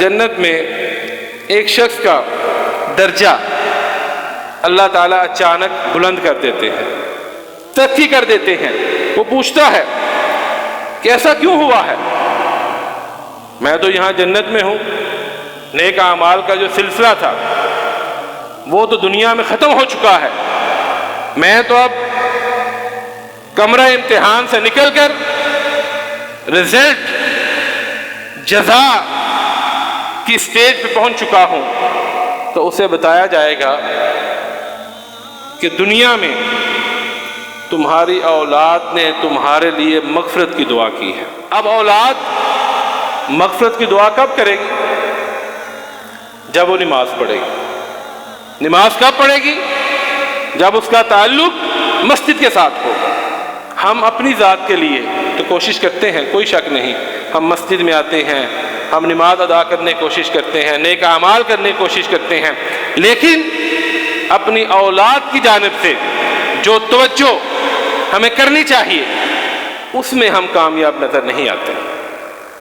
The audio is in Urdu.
جنت میں ایک شخص کا درجہ اللہ تعالیٰ اچانک بلند کر دیتے ہیں، ترقی کر دیتے ہیں۔ وہ پوچھتا ہے کہ ایسا کیوں ہوا ہے؟ میں تو یہاں جنت میں ہوں، نیک اعمال کا جو سلسلہ تھا وہ تو دنیا میں ختم ہو چکا ہے، میں تو اب کمرہ امتحان سے نکل کر رزلٹ جزا کی سٹیج پہ پہنچ چکا ہوں۔ تو اسے بتایا جائے گا کہ دنیا میں تمہاری اولاد نے تمہارے لیے مغفرت کی دعا کی ہے۔ اب اولاد مغفرت کی دعا کب کرے گی؟ جب وہ نماز پڑھے گی۔ نماز کب پڑھے گی؟ جب اس کا تعلق مسجد کے ساتھ ہوگا۔ ہم اپنی ذات کے لیے تو کوشش کرتے ہیں، کوئی شک نہیں، ہم مسجد میں آتے ہیں، ہم نماز ادا کرنے کی کوشش کرتے ہیں، نیک اعمال کرنے کی کوشش کرتے ہیں، لیکن اپنی اولاد کی جانب سے جو توجہ ہمیں کرنی چاہیے اس میں ہم کامیاب نظر نہیں آتے۔